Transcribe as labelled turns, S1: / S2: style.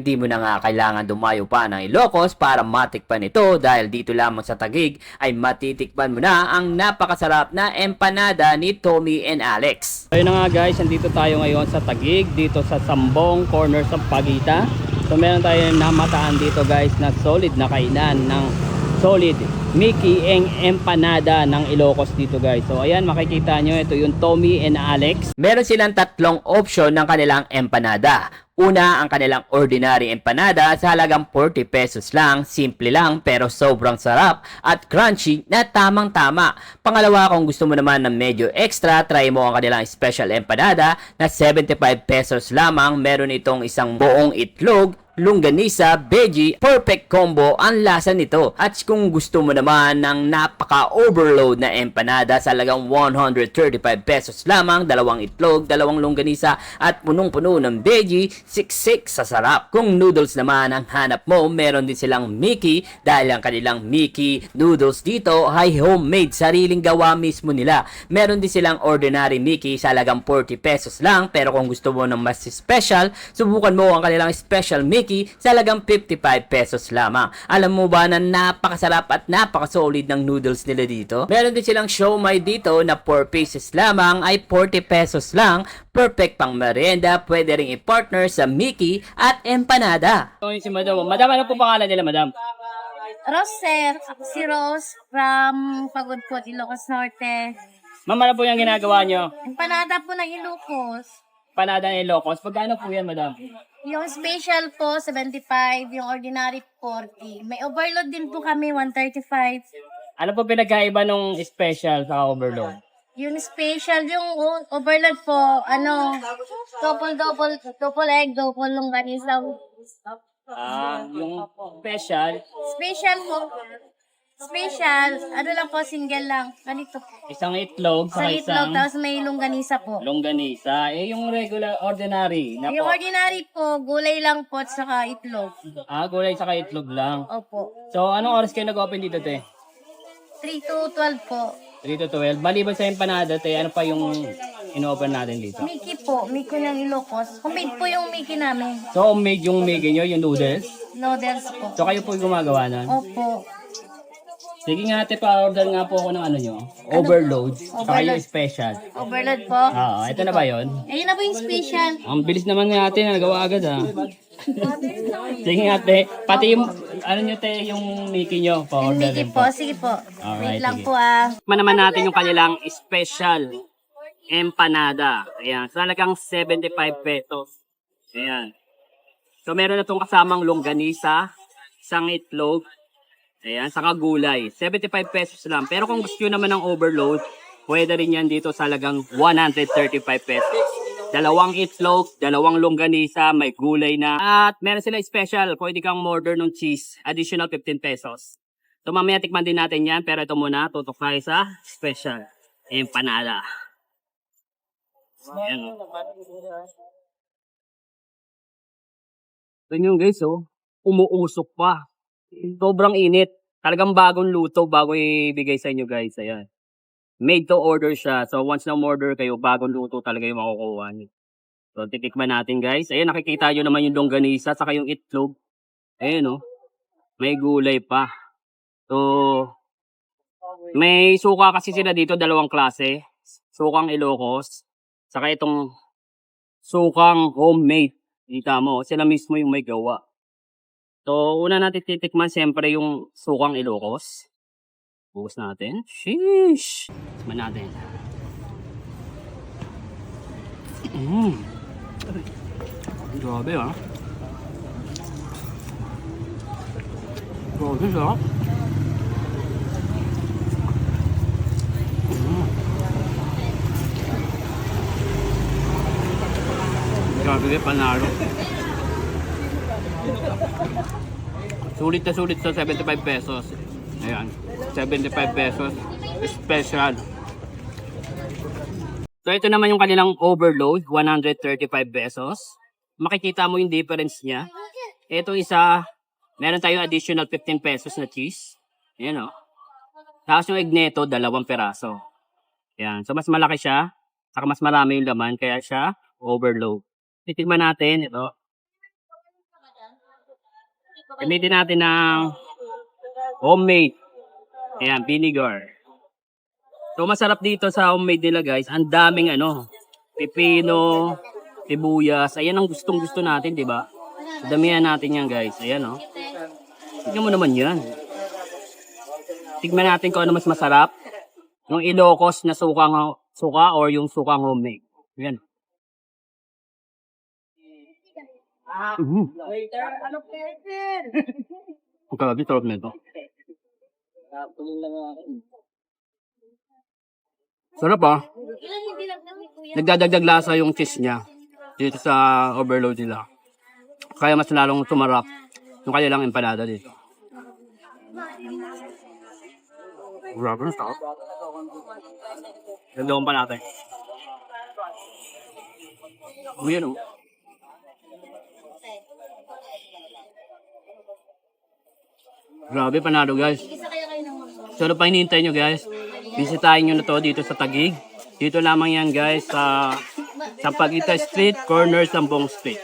S1: Hindi mo na nga kailangan dumayo pa ng Ilocos para matikpan ito dahil dito lamang sa Taguig ay matitikman mo na ang napakasarap na empanada ni Tommy and Alex.
S2: Ayun na nga guys, nandito tayo ngayon sa Taguig, dito sa Sambong, corner sa Pagita. So meron tayo namataan dito guys na solid na kainan ng solid Mickey ang empanada ng Ilocos dito guys. So ayan, makikita nyo, ito yung Tommy and Alex.
S1: Meron silang tatlong option ng kanilang empanada. Una, ang kanilang ordinary empanada sa halagang 40 pesos lang. Simple lang pero sobrang sarap at crunchy na tamang-tama. Pangalawa, kung gusto mo naman ng medyo extra, try mo ang kanilang special empanada na 75 pesos lamang. Meron itong isang buong itlog, longganisa, veggie, perfect combo ang lasa nito. At kung gusto mo naman ng napaka-overload na empanada sa halagang 135 pesos lamang, dalawang itlog, dalawang longganisa at punong-puno ng veggie, siksik sa sarap. Kung noodles naman ang hanap mo, meron din silang Mickey dahil ang kanilang Mickey noodles dito ay homemade, sariling gawa mismo nila. Meron din silang ordinary Mickey sa halagang 40 pesos lang, pero kung gusto mo ng mas special, subukan mo ang kanilang special Mickey sa halagang 55 pesos lamang. Alam mo ba na napakasarap at napakasolid ng noodles nila dito? Meron din silang siomai dito na 4 pieces lamang ay 40 pesos lang. Perfect pang merienda, pwede ring i-partner sa Mickey at empanada.
S2: So si Madam, ano po pangalan nila Madam?
S3: Rose, sir. Ako si Rose from Pagudpot, Ilocos Norte.
S2: Ma'am, ano po yung ginagawa nyo?
S3: Empanada po ng Ilocos.
S2: Panada ng Ilocos. Pagkano po yan Madam?
S3: Yung special po, 75. Yung ordinary, 40. May overload din po kami, 135.
S2: Ano po pinagkaiba nung special sa overload?
S3: Yung special, yung overload po, double egg, double longganisa.
S2: Yung special,
S3: Special po. Special, lang po, single lang. Ganito.
S2: isang itlog
S3: Sa
S2: sa isang
S3: itlog, tapos may longganisa po.
S2: longganisa. Yung regular, ordinary na
S3: Yung
S2: po.
S3: ordinary po, gulay lang po, at saka itlog.
S2: Gulay saka itlog lang.
S3: Opo.
S2: So, anong oras kayo nag-open dito, te?
S3: 3 to 12 po.
S2: 3 to 12. Maliban sa empanada, te, ano pa yung in-open natin dito?
S3: Mickey po, Mickey ng Ilocos. Homemade po yung Mickey namin.
S2: So, homemade yung Mickey nyo, yung noodles.
S3: Noodles po.
S2: So, kayo po yung gumagawa nun?
S3: Opo.
S2: Sige nga, te, pa-order nga po ako ng ano nyo. Overload. Saka yung special.
S3: Overload po.
S2: Oo, ito na ba yun?
S3: Ayun na po yung special.
S2: Ang bilis naman natin, nagawa agad Sige nga, te. Pati yung, ano nyo, te, yung Mickey nyo,
S3: Yung
S2: pa-order
S3: Mickey
S2: rin
S3: po, sige po.
S2: Alright,
S3: Wait lang
S2: sige.
S3: po
S2: Naman natin yung kanilang special empanada. Ayan, sa halagang 75 pesos. Ayan. So, meron na itong kasamang longganisa, isang itlog, ayan, saka gulay. 75 pesos lang. Pero kung gusto nyo naman ng overload, pwede rin yan dito sa halagang 135 pesos. Dalawang itlog, dalawang longganisa, may gulay na. At meron sila special. Pwede kang order ng cheese. Additional 15 pesos. So mamaya tikman din natin yan. Pero ito muna, tutok tayo sa special empanada. Ayan. Ito nyo guys, oh. Umuusok pa. Sobrang init. Talagang bagong luto bago ibigay sa inyo guys. Ayan. Made to order siya. So once na order kayo, bagong luto talaga yung makukuha niyo. So titikman natin guys. Ayan, nakikita nyo naman yung longganisa saka yung itlog. Ayan oh. May gulay pa. So may suka kasi sila dito, dalawang klase. Sukang Ilocos. Saka itong sukang homemade. Kita mo, sila mismo yung may gawa. So una natin titikman siyempre yung sukang Ilocos. Bukas natin. Sheesh! Tikman natin. Grabe ah. Grabe siya. Grabe panalo. Sulit na sulit sa 75 pesos. Ayan. 75 pesos. Special. So ito naman yung kanilang overload. 135 pesos. Makikita mo yung difference niya. Ito isa, meron tayong additional 15 pesos na cheese. Ayan o. Tapos yung egneto, 2 peraso. Ayan. So mas malaki siya. Saka mas marami yung laman. Kaya siya overload. Titigman natin ito. Gamitin natin ng homemade. Ayan, vinegar. So, masarap dito sa homemade nila guys. Ang daming pipino, sibuyas. Ayan ang gustong-gusto natin, di ba? Damihan natin yan guys. Ayan oh. Tignan mo naman yan. Tignan natin kung ano mas masarap. Yung Ilocos na suka or yung sukang homemade. Ayan. Grabe, sarap na ito. Sarap ah. Nagdadagdag lasa yung cheese niya dito sa overload nila. Kaya mas lalong tumarap yung kanilang empanada dito. Grabe na sarap. Gagawin pa natin. Ayan oh. Grabe, panalo guys. So ano pa hinihintay nyo guys? Bisitahin nyo na to dito sa Taguig. Dito lamang yan guys sa Pagita Street, corner Sambong Street.